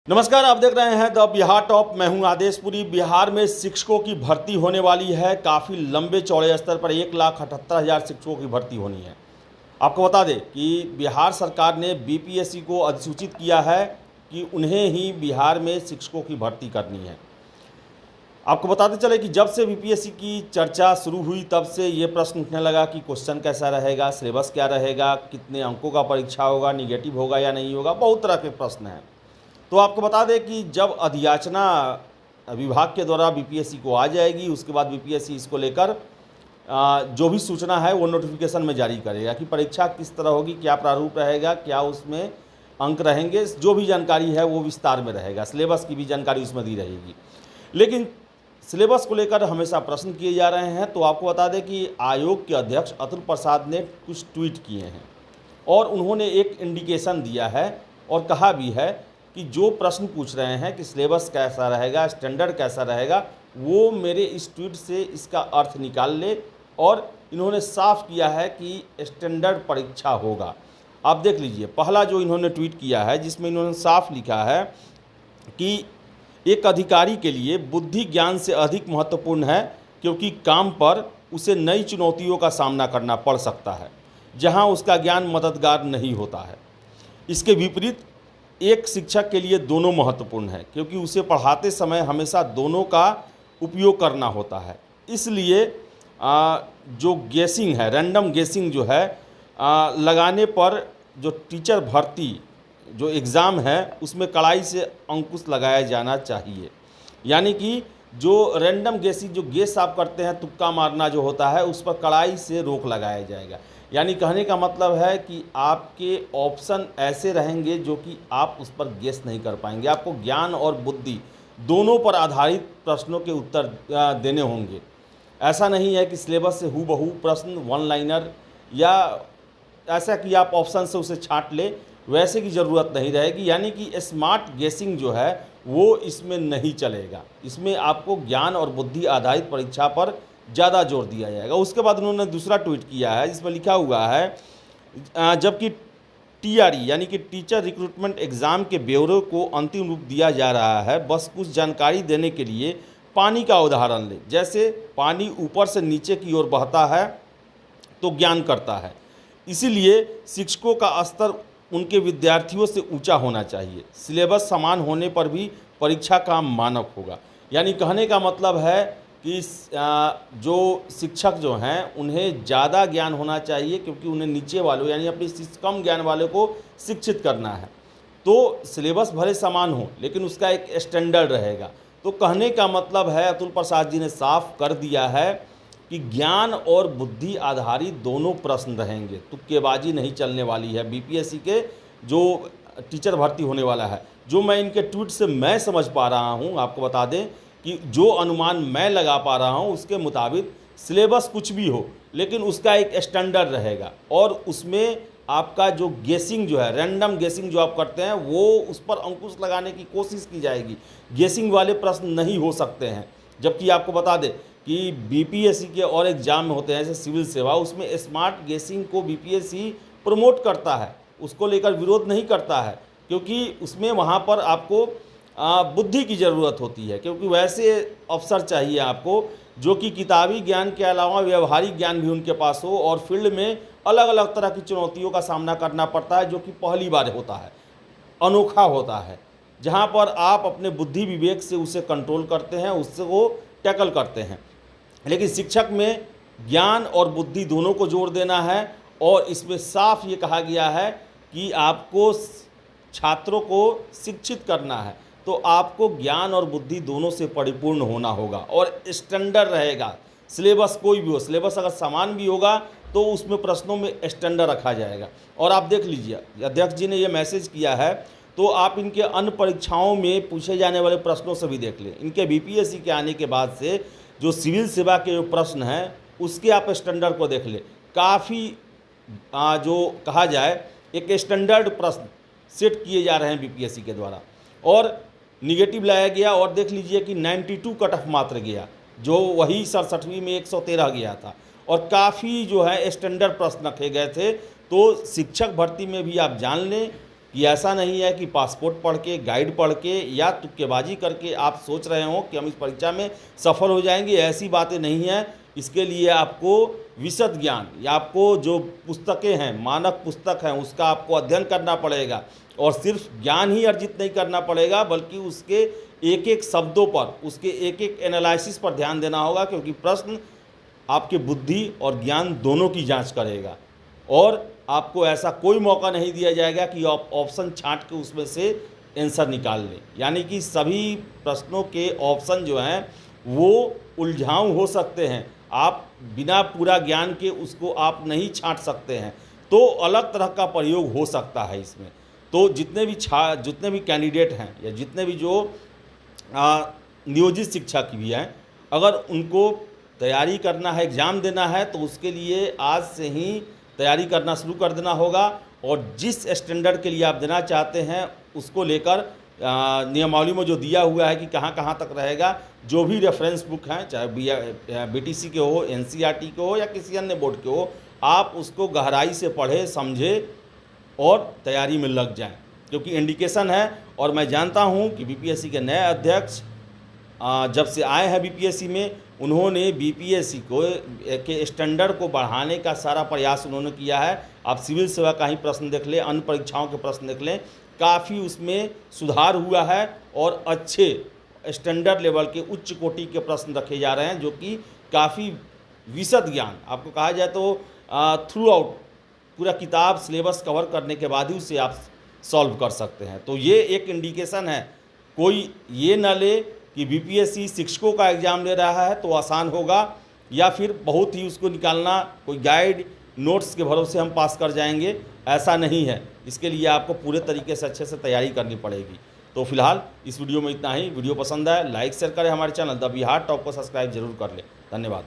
नमस्कार, आप देख रहे हैं द बिहार टॉप। मैं हूं आदेशपुरी। बिहार में शिक्षकों की भर्ती होने वाली है। काफ़ी लंबे चौड़े स्तर पर 1,78,000 शिक्षकों की भर्ती होनी है। आपको बता दें कि बिहार सरकार ने बीपीएससी को अधिसूचित किया है कि उन्हें ही बिहार में शिक्षकों की भर्ती करनी है। आपको बताते चले कि जब से बीपीएससी की चर्चा शुरू हुई तब से ये प्रश्न उठने लगा कि क्वेश्चन कैसा रहेगा, सिलेबस क्या रहेगा, कितने अंकों का परीक्षा होगा, निगेटिव होगा या नहीं होगा, बहुत तरह के प्रश्न हैं। तो आपको बता दें कि जब अधियाचना विभाग के द्वारा बीपीएससी को आ जाएगी, उसके बाद बीपीएससी इसको लेकर जो भी सूचना है वो नोटिफिकेशन में जारी करेगा कि परीक्षा किस तरह होगी, क्या प्रारूप रहेगा, क्या उसमें अंक रहेंगे, जो भी जानकारी है वो विस्तार में रहेगा। सिलेबस की भी जानकारी उसमें दी रहेगी। लेकिन सिलेबस को लेकर हमेशा प्रश्न किए जा रहे हैं। तो आपको बता दें कि आयोग के अध्यक्ष अतुल प्रसाद ने कुछ ट्वीट किए हैं और उन्होंने एक इंडिकेशन दिया है और कहा भी है कि जो प्रश्न पूछ रहे हैं कि सिलेबस कैसा रहेगा, स्टैंडर्ड कैसा रहेगा, वो मेरे इस ट्वीट से इसका अर्थ निकाल ले। और इन्होंने साफ किया है कि स्टैंडर्ड परीक्षा होगा। आप देख लीजिए, पहला जो इन्होंने ट्वीट किया है जिसमें इन्होंने साफ लिखा है कि एक अधिकारी के लिए बुद्धि ज्ञान से अधिक महत्वपूर्ण है, क्योंकि काम पर उसे नई चुनौतियों का सामना करना पड़ सकता है जहां उसका ज्ञान मददगार नहीं होता है। इसके विपरीत एक शिक्षक के लिए दोनों महत्वपूर्ण है, क्योंकि उसे पढ़ाते समय हमेशा दोनों का उपयोग करना होता है। इसलिए जो गेसिंग है, रैंडम गेसिंग जो है लगाने पर जो टीचर भर्ती जो एग्ज़ाम है उसमें कड़ाई से अंकुश लगाया जाना चाहिए। यानी कि जो रैंडम गेसिंग, जो गेस आप करते हैं, तुक्का मारना जो होता है, उस पर कड़ाई से रोक लगाया जाएगा। यानी कहने का मतलब है कि आपके ऑप्शन ऐसे रहेंगे जो कि आप उस पर गेस नहीं कर पाएंगे। आपको ज्ञान और बुद्धि दोनों पर आधारित प्रश्नों के उत्तर देने होंगे। ऐसा नहीं है कि सिलेबस से हूबहू प्रश्न वन लाइनर या ऐसा कि आप ऑप्शन से उसे छांट ले, वैसे की ज़रूरत नहीं रहेगी। यानी कि स्मार्ट गेसिंग जो है वो इसमें नहीं चलेगा। इसमें आपको ज्ञान और बुद्धि आधारित परीक्षा पर ज़्यादा जोर दिया जाएगा। उसके बाद उन्होंने दूसरा ट्वीट किया है जिसमें लिखा हुआ है जबकि टीआरई यानी कि टीचर रिक्रूटमेंट एग्ज़ाम के ब्यौरे को अंतिम रूप दिया जा रहा है, बस कुछ जानकारी देने के लिए पानी का उदाहरण लें। जैसे पानी ऊपर से नीचे की ओर बहता है तो ज्ञान करता है, इसीलिए शिक्षकों का स्तर उनके विद्यार्थियों से ऊंचा होना चाहिए। सिलेबस समान होने पर भी परीक्षा का मानक होगा। यानी कहने का मतलब है कि जो शिक्षक जो हैं उन्हें ज़्यादा ज्ञान होना चाहिए, क्योंकि उन्हें नीचे वालों यानी अपने कम ज्ञान वालों को शिक्षित करना है। तो सिलेबस भले समान हो लेकिन उसका एक स्टैंडर्ड रहेगा। तो कहने का मतलब है, अतुल प्रसाद जी ने साफ कर दिया है कि ज्ञान और बुद्धि आधारित दोनों प्रश्न रहेंगे। तुक्केबाजी नहीं चलने वाली है। बीपीएससी के जो टीचर भर्ती होने वाला है, जो मैं इनके ट्वीट से मैं समझ पा रहा हूँ, आपको बता दें कि जो अनुमान मैं लगा पा रहा हूँ उसके मुताबिक सिलेबस कुछ भी हो लेकिन उसका एक स्टैंडर्ड रहेगा और उसमें आपका जो गेसिंग जो है, रैंडम गेसिंग जो आप करते हैं, वो उस पर अंकुश लगाने की कोशिश की जाएगी। गेसिंग वाले प्रश्न नहीं हो सकते हैं। जबकि आपको बता दें कि बीपीएससी के और एग्जाम में होते हैं जैसे सिविल सेवा, उसमें स्मार्ट गेसिंग को बीपीएससी प्रमोट करता है, उसको लेकर विरोध नहीं करता है, क्योंकि उसमें वहाँ पर आपको बुद्धि की ज़रूरत होती है। क्योंकि वैसे अफसर चाहिए आपको जो कि किताबी ज्ञान के अलावा व्यवहारिक ज्ञान भी उनके पास हो और फील्ड में अलग अलग तरह की चुनौतियों का सामना करना पड़ता है, जो कि पहली बार होता है, अनोखा होता है, जहाँ पर आप अपने बुद्धि विवेक से उसे कंट्रोल करते हैं, उससे वो टैकल करते हैं। लेकिन शिक्षक में ज्ञान और बुद्धि दोनों को जोड़ देना है और इसमें साफ ये कहा गया है कि आपको छात्रों को शिक्षित करना है तो आपको ज्ञान और बुद्धि दोनों से परिपूर्ण होना होगा और स्टैंडर्ड रहेगा। सिलेबस कोई भी हो, सिलेबस अगर समान भी होगा तो उसमें प्रश्नों में स्टैंडर्ड रखा जाएगा। और आप देख लीजिए, अध्यक्ष जी ने ये मैसेज किया है तो आप इनके अन्य परीक्षाओं में पूछे जाने वाले प्रश्नों से भी देख लें। इनके बीपीएससी के आने के बाद से जो सिविल सेवा के जो प्रश्न हैं उसके आप स्टैंडर्ड को देख लें। काफ़ी जो कहा जाए एक स्टैंडर्ड प्रश्न सेट किए जा रहे हैं बीपीएससी के द्वारा और निगेटिव लाया गया। और देख लीजिए कि 92 कट ऑफ मात्र गया, जो वही 67वीं में 113 गया था और काफ़ी जो है स्टैंडर्ड प्रश्न रखे गए थे। तो शिक्षक भर्ती में भी आप जान लें कि ऐसा नहीं है कि पासपोर्ट पढ़ के, गाइड पढ़ के या तुक्केबाजी करके आप सोच रहे हो कि हम इस परीक्षा में सफल हो जाएंगे। ऐसी बातें नहीं हैं। इसके लिए आपको विशद ज्ञान या आपको जो पुस्तकें हैं, मानक पुस्तक हैं, उसका आपको अध्ययन करना पड़ेगा और सिर्फ ज्ञान ही अर्जित नहीं करना पड़ेगा, बल्कि उसके एक एक शब्दों पर, उसके एक एक एनालिसिस पर ध्यान देना होगा, क्योंकि प्रश्न आपके बुद्धि और ज्ञान दोनों की जांच करेगा और आपको ऐसा कोई मौका नहीं दिया जाएगा कि आप ऑप्शन छांट के उसमें से आंसर निकाल लें। यानी कि सभी प्रश्नों के ऑप्शन जो हैं वो उलझाऊ हो सकते हैं, आप बिना पूरा ज्ञान के उसको आप नहीं छांट सकते हैं, तो अलग तरह का प्रयोग हो सकता है इसमें। तो जितने भी कैंडिडेट हैं या जितने भी जो नियोजित शिक्षक भी हैं, अगर उनको तैयारी करना है, एग्ज़ाम देना है, तो उसके लिए आज से ही तैयारी करना शुरू कर देना होगा और जिस स्टैंडर्ड के लिए आप देना चाहते हैं उसको लेकर नियमावली में जो दिया हुआ है कि कहाँ कहाँ तक रहेगा, जो भी रेफरेंस बुक हैं, चाहे बीटीसी के हो, एनसीईआरटी के हो या किसी अन्य बोर्ड के हो, आप उसको गहराई से पढ़े, समझे और तैयारी में लग जाएं, क्योंकि इंडिकेशन है। और मैं जानता हूं कि बीपीएससी के नए अध्यक्ष जब से आए हैं बीपीएससी में, उन्होंने बीपीएससी को के स्टैंडर्ड को बढ़ाने का सारा प्रयास उन्होंने किया है। आप सिविल सेवा का ही प्रश्न देख लें, अन्य परीक्षाओं के प्रश्न देख लें, काफ़ी उसमें सुधार हुआ है और अच्छे स्टैंडर्ड लेवल के उच्च कोटि के प्रश्न रखे जा रहे हैं, जो कि काफ़ी विशद ज्ञान, आपको कहा जाए तो थ्रू आउट पूरा किताब सिलेबस कवर करने के बाद ही उसे आप सॉल्व कर सकते हैं। तो ये एक इंडिकेशन है। कोई ये ना ले कि बीपीएससी शिक्षकों का एग्ज़ाम ले रहा है तो आसान होगा या फिर बहुत ही उसको निकालना, कोई गाइड नोट्स के भरोसे हम पास कर जाएंगे, ऐसा नहीं है। इसके लिए आपको पूरे तरीके से अच्छे से तैयारी करनी पड़ेगी। तो फिलहाल इस वीडियो में इतना ही। वीडियो पसंद आए लाइक शेयर करें, हमारे चैनल द बिहार टॉप को सब्सक्राइब जरूर कर लें। धन्यवाद।